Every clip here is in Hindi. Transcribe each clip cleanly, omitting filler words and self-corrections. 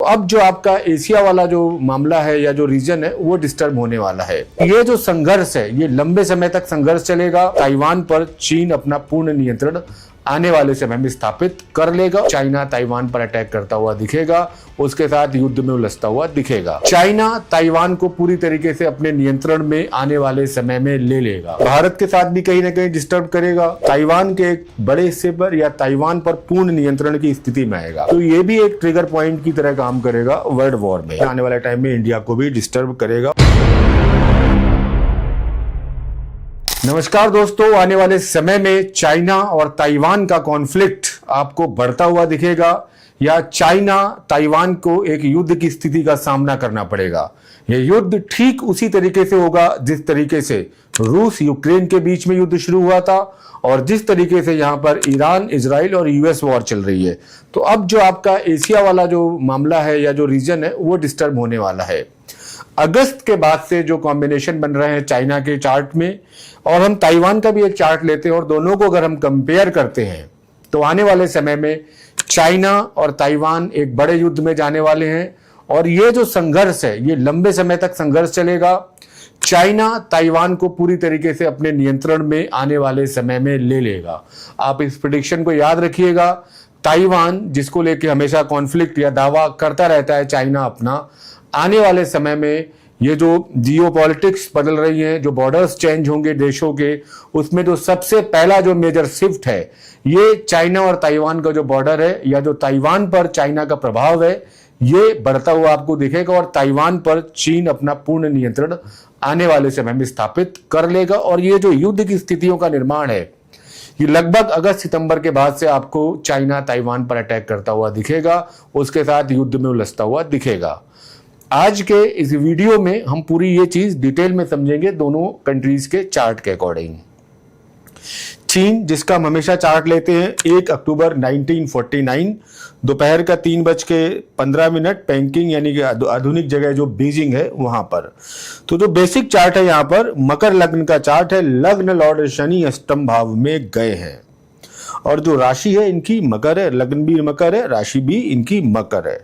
अब जो आपका एशिया वाला जो मामला है या जो रीजन है वो डिस्टर्ब होने वाला है। ये जो संघर्ष है ये लंबे समय तक संघर्ष चलेगा। ताइवान पर चीन अपना पूर्ण नियंत्रण आने वाले समय में स्थापित कर लेगा। चाइना ताइवान पर अटैक करता हुआ दिखेगा, उसके साथ युद्ध में उलझता हुआ दिखेगा। चाइना ताइवान को पूरी तरीके से अपने नियंत्रण में आने वाले समय में ले लेगा। भारत के साथ भी कहीं ना कहीं डिस्टर्ब करेगा। ताइवान के एक बड़े हिस्से पर या ताइवान पर पूर्ण नियंत्रण की स्थिति में आएगा। तो ये भी एक ट्रिगर पॉइंट की तरह काम करेगा वर्ल्ड वॉर में। आने वाले टाइम में इंडिया को भी डिस्टर्ब करेगा। नमस्कार दोस्तों, आने वाले समय में चाइना और ताइवान का कॉन्फ्लिक्ट आपको बढ़ता हुआ दिखेगा या चाइना ताइवान को एक युद्ध की स्थिति का सामना करना पड़ेगा। यह युद्ध ठीक उसी तरीके से होगा जिस तरीके से रूस यूक्रेन के बीच में युद्ध शुरू हुआ था और जिस तरीके से यहां पर ईरान, इजराइल और यूएस वॉर चल रही है। तो अब जो आपका एशिया वाला जो मामला है या जो रीजन है वो डिस्टर्ब होने वाला है। अगस्त के बाद से जो कॉम्बिनेशन बन रहे हैं चाइना के चार्ट में, और हम ताइवान का भी एक चार्ट लेते हैं और दोनों को अगर हम कंपेयर करते हैं तो आने वाले समय में चाइना और ताइवान एक बड़े युद्ध में जाने वाले हैं। और ये जो संघर्ष है ये लंबे समय तक संघर्ष चलेगा। चाइना ताइवान को पूरी तरीके से अपने नियंत्रण में आने वाले समय में ले लेगा। आप इस प्रेडिक्शन को याद रखिएगा। ताइवान जिसको लेके हमेशा कॉन्फ्लिक्ट या दावा करता रहता है चाइना अपना, आने वाले समय में ये जो जियोपॉलिटिक्स बदल रही हैं, जो बॉर्डर्स चेंज होंगे देशों के, उसमें जो सबसे पहला जो मेजर शिफ्ट है ये चाइना और ताइवान का जो बॉर्डर है या जो ताइवान पर चाइना का प्रभाव है ये बढ़ता हुआ आपको दिखेगा। और ताइवान पर चीन अपना पूर्ण नियंत्रण आने वाले समय में स्थापित कर लेगा। और ये जो युद्ध की स्थितियों का निर्माण है ये लगभग अगस्त सितंबर के बाद से आपको चाइना ताइवान पर अटैक करता हुआ दिखेगा, उसके साथ युद्ध में उलझता हुआ दिखेगा। आज के इस वीडियो में हम पूरी ये चीज डिटेल में समझेंगे दोनों कंट्रीज के चार्ट के अकॉर्डिंग। चीन जिसका हम हमेशा चार्ट लेते हैं 1 अक्टूबर 1949 दोपहर का 3:15 पेकिंग यानी कि आधुनिक जगह जो बीजिंग है वहां पर। तो जो बेसिक चार्ट है यहाँ पर मकर लग्न का चार्ट है। लग्न लॉर्ड शनि अष्टम भाव में गए हैं और जो राशि है इनकी मकर है। लग्न भी मकर है, राशि भी इनकी मकर है।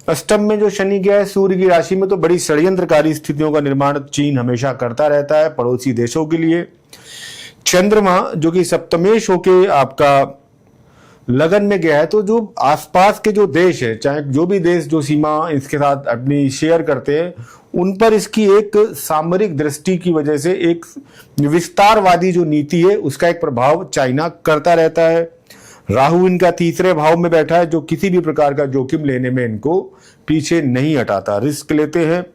अष्टम में जो शनि गया है सूर्य की राशि में, तो बड़ी षड्यंत्रकारी स्थितियों का निर्माण चीन हमेशा करता रहता है पड़ोसी देशों के लिए। चंद्रमा जो कि सप्तमेश होके आपका लगन में गया है, तो जो आसपास के जो देश है, चाहे जो भी देश जो सीमा इसके साथ अपनी शेयर करते हैं, उन पर इसकी एक सामरिक दृष्टि की वजह से एक विस्तारवादी जो नीति है उसका एक प्रभाव चाइना करता रहता है। राहु इनका तीसरे भाव में बैठा है जो किसी भी प्रकार का जोखिम लेने में इनको पीछे नहीं हटाता। रिस्क लेते हैं,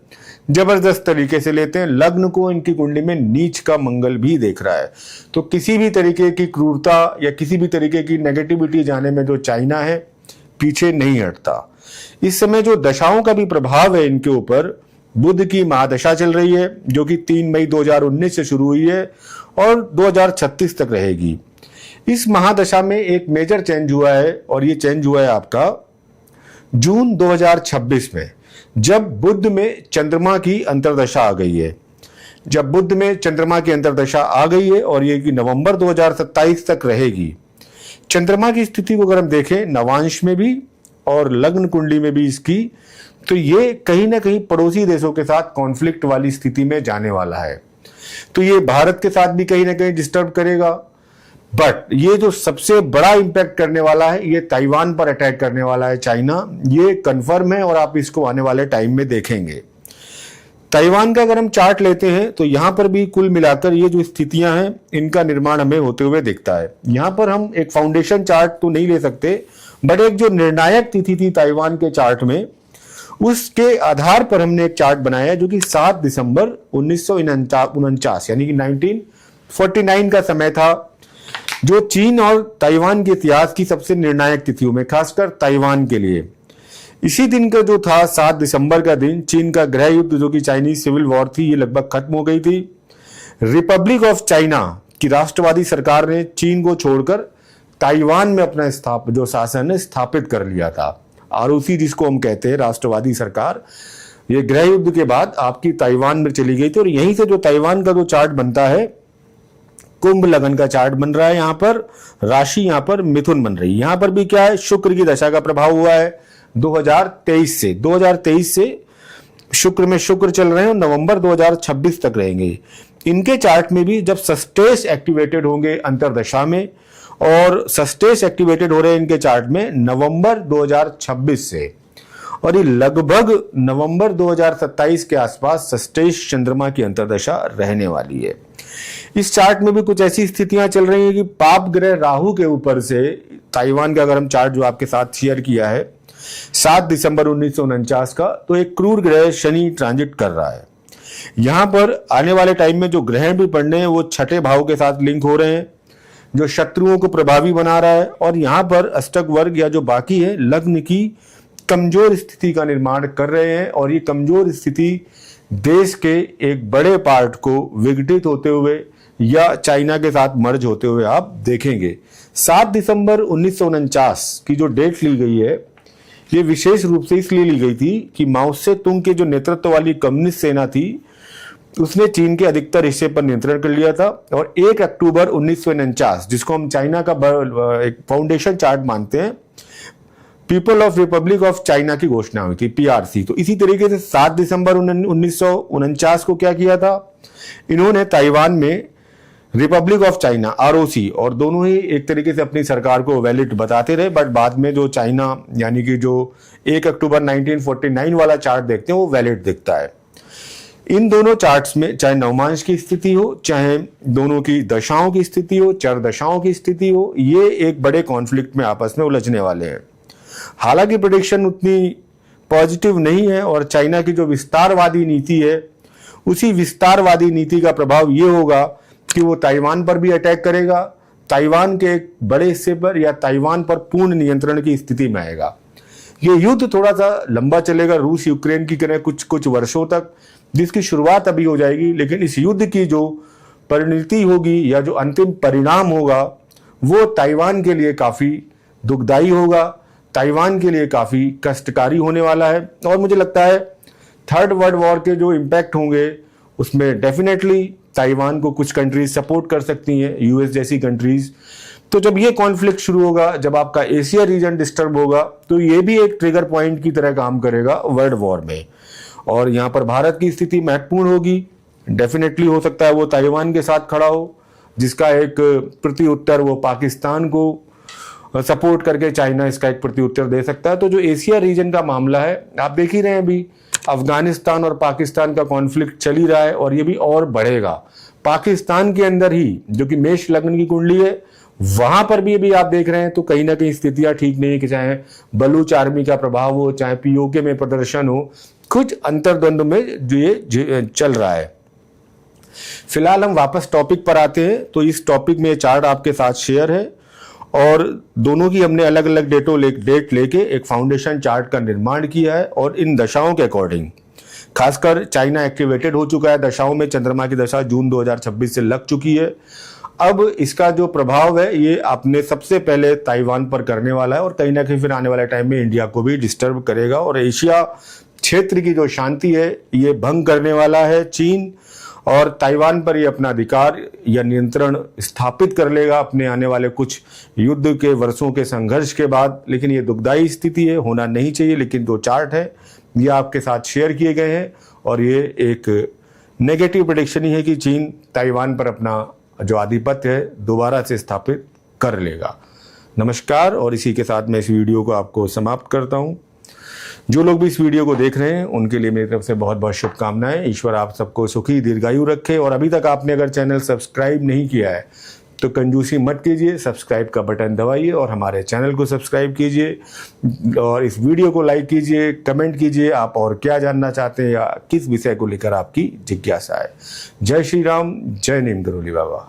जबरदस्त तरीके से लेते हैं। लग्न को इनकी कुंडली में नीच का मंगल भी देख रहा है, तो किसी भी तरीके की क्रूरता या किसी भी तरीके की नेगेटिविटी जाने में जो चाइना है पीछे नहीं हटता। इस समय जो दशाओं का भी प्रभाव है इनके ऊपर, बुध की महादशा चल रही है जो कि 3 मई 2019 से शुरू हुई है और 2036 तक रहेगी। इस महादशा में एक मेजर चेंज हुआ है और ये चेंज हुआ है आपका जून 2026 में, जब बुध में चंद्रमा की अंतर्दशा आ गई है। जब बुध में चंद्रमा की अंतर्दशा आ गई है और ये कि नवंबर 2027 तक रहेगी। चंद्रमा की स्थिति को अगर हम देखें नवांश में भी और लग्न कुंडली में भी इसकी, तो ये कहीं ना कहीं पड़ोसी देशों के साथ कॉन्फ्लिक्ट वाली स्थिति में जाने वाला है। तो ये भारत के साथ भी कहीं ना कहीं डिस्टर्ब करेगा। बट ये जो सबसे बड़ा इंपैक्ट करने वाला है ये ताइवान पर अटैक करने वाला है चाइना, ये कंफर्म है और आप इसको आने वाले टाइम में देखेंगे। ताइवान का अगर हम चार्ट लेते हैं तो यहां पर भी कुल मिलाकर ये जो स्थितियां हैं इनका निर्माण हमें होते हुए दिखता है। यहां पर हम एक फाउंडेशन चार्ट तो नहीं ले सकते, बट एक जो निर्णायक तिथि थी ताइवान के चार्ट में, उसके आधार पर हमने एक चार्ट बनाया जो कि 7 दिसंबर 1949 यानी कि 1949 का समय था, जो चीन और ताइवान के इतिहास की सबसे निर्णायक तिथियों में, खासकर ताइवान के लिए। इसी दिन का जो था 7 दिसंबर का दिन, चीन का गृह युद्ध जो कि चाइनीज सिविल वॉर थी ये लगभग खत्म हो गई थी। रिपब्लिक ऑफ चाइना की राष्ट्रवादी सरकार ने चीन को छोड़कर ताइवान में अपना जो शासन है स्थापित कर लिया था। आरओसी जिसको हम कहते हैं राष्ट्रवादी सरकार, ये गृह युद्ध के बाद आपकी ताइवान में चली गई थी। और यहीं से जो ताइवान का जो चार्ट बनता है, कुंभ लगन का चार्ट बन रहा है। यहाँ पर राशि यहाँ पर मिथुन बन रही है। यहाँ पर भी क्या है, शुक्र की दशा का प्रभाव हुआ है। 2023 से शुक्र में शुक्र चल रहे हैं और नवंबर 2026 तक रहेंगे। इनके चार्ट में भी जब सस्टेज एक्टिवेटेड होंगे अंतरदशा में, और सस्टेज एक्टिवेटेड हो रहे हैं इनके चार्ट में नवंबर 2026 से, और ये लगभग नवंबर 2027 के आसपास सस्टेज चंद्रमा की अंतरदशा रहने वाली है। इस चार्ट में भी कुछ ऐसी स्थितियां चल रही हैं कि पाप ग्रह राहु के ऊपर से ताइवान का अगर हम चार्ट जो आपके साथ शेयर किया है 7 दिसंबर 1949 का, तो एक क्रूर ग्रह शनि ट्रांजिट कर रहा है। यहां पर आने वाले टाइम में जो ग्रहण भी पड़ने हैं वो छठे भाव के साथ लिंक हो रहे हैं, जो शत्रुओं को प्रभावी बना रहा है, और यहां पर अष्टक वर्ग या जो बाकी है लग्न की कमजोर स्थिति का निर्माण कर रहे हैं, और ये कमजोर स्थिति देश के एक बड़े पार्ट को विघटित होते हुए या चाइना के साथ मर्ज होते हुए आप देखेंगे। 7 दिसंबर 1949 की जो डेट ली गई है ये विशेष रूप से इसलिए ली गई थी कि माओ से तुंग के जो नेतृत्व वाली कम्युनिस्ट सेना थी उसने चीन के अधिकतर हिस्से पर नियंत्रण कर लिया था, और 1 अक्टूबर 1949 जिसको हम चाइना का एक फाउंडेशन चार्ट मानते हैं, people of Republic of China की घोषणा हुई थी, पीआरसी। तो इसी तरीके से 7 दिसंबर 1949 को क्या किया था, इन्होंने ताइवान में रिपब्लिक ऑफ चाइना आरओसी, और दोनों ही एक तरीके से अपनी सरकार को वैलिड बताते रहे, बट बाद में जो चाइना यानी कि जो 1 अक्टूबर 1949 वाला चार्ट देखते हैं वो वैलिड दिखता है। इन दोनों चार्ट्स में चाहे नवमांश की स्थिति हो, चाहे दोनों की दशाओं की स्थिति हो, चर दशाओं की स्थिति हो, ये एक बड़े कॉन्फ्लिक्ट में आपस में उलझने वाले हैं। हालांकि प्रेडिक्शन उतनी पॉजिटिव नहीं है, और चाइना की जो विस्तारवादी नीति है उसी विस्तारवादी नीति का प्रभाव ये होगा कि वो ताइवान पर भी अटैक करेगा, ताइवान के एक बड़े हिस्से पर, या ताइवान पर पूर्ण नियंत्रण की स्थिति में आएगा। ये युद्ध थोड़ा सा लंबा चलेगा, रूस यूक्रेन की तरह कुछ वर्षों तक, जिसकी शुरुआत अभी हो जाएगी, लेकिन इस युद्ध की जो परिणति होगी या जो अंतिम परिणाम होगा वो ताइवान के लिए काफी दुखदायी होगा, ताइवान के लिए काफी कष्टकारी होने वाला है। और मुझे लगता है थर्ड वर्ल्ड वॉर के जो इम्पैक्ट होंगे उसमें डेफिनेटली ताइवान को कुछ कंट्रीज सपोर्ट कर सकती हैं, यूएस जैसी कंट्रीज। तो जब ये कॉन्फ्लिक्ट शुरू होगा, जब आपका एशिया रीजन डिस्टर्ब होगा, तो ये भी एक ट्रिगर पॉइंट की तरह काम करेगा वर्ल्ड वॉर में। और यहाँ पर भारत की स्थिति महत्वपूर्ण होगी, डेफिनेटली हो सकता है वो ताइवान के साथ खड़ा हो, जिसका एक प्रति उत्तर वो पाकिस्तान को सपोर्ट करके चाइना इसका एक प्रति उत्तर दे सकता है। तो जो एशिया रीजन का मामला है आप देख ही रहे हैं, अभी अफगानिस्तान और पाकिस्तान का कॉन्फ्लिक्ट चल ही रहा है, और ये भी और बढ़ेगा। पाकिस्तान के अंदर ही जो कि मेष लग्न की कुंडली है वहां पर भी अभी आप देख रहे हैं, तो कहीं ना कहीं स्थितियां ठीक नहीं है, कि चाहे बलूच आर्मी का प्रभाव हो, चाहे पीओके में प्रदर्शन हो, कुछ अंतर्द्वंद में जो ये चल रहा है। फिलहाल हम वापस टॉपिक पर आते हैं। तो इस टॉपिक में चार्ट आपके साथ शेयर है, और दोनों की हमने अलग अलग डेट लेके एक फाउंडेशन चार्ट का निर्माण किया है, और इन दशाओं के अकॉर्डिंग खासकर चाइना एक्टिवेटेड हो चुका है दशाओं में, चंद्रमा की दशा जून 2026 से लग चुकी है। अब इसका जो प्रभाव है ये आपने सबसे पहले ताइवान पर करने वाला है, और कहीं ना कहीं फिर आने वाले टाइम में इंडिया को भी डिस्टर्ब करेगा, और एशिया क्षेत्र की जो शांति है ये भंग करने वाला है चीन, और ताइवान पर ये अपना अधिकार या नियंत्रण स्थापित कर लेगा अपने आने वाले कुछ युद्ध के वर्षों के संघर्ष के बाद। लेकिन ये दुखदायी स्थिति है, होना नहीं चाहिए, लेकिन जो चार्ट है ये आपके साथ शेयर किए गए हैं, और ये एक नेगेटिव प्रेडिक्शन ही है कि चीन ताइवान पर अपना जो आधिपत्य है दोबारा से स्थापित कर लेगा। नमस्कार, और इसी के साथ मैं इस वीडियो को आपको समाप्त करता हूँ। जो लोग भी इस वीडियो को देख रहे हैं उनके लिए मेरी तरफ से बहुत बहुत शुभकामनाएं। ईश्वर आप सबको सुखी दीर्घायु रखे, और अभी तक आपने अगर चैनल सब्सक्राइब नहीं किया है तो कंजूसी मत कीजिए, सब्सक्राइब का बटन दबाइए और हमारे चैनल को सब्सक्राइब कीजिए, और इस वीडियो को लाइक कीजिए, कमेंट कीजिए आप और क्या जानना चाहते हैं या किस विषय को लेकर आपकी जिज्ञासा है। जय श्री राम, जय नीम करोली बाबा।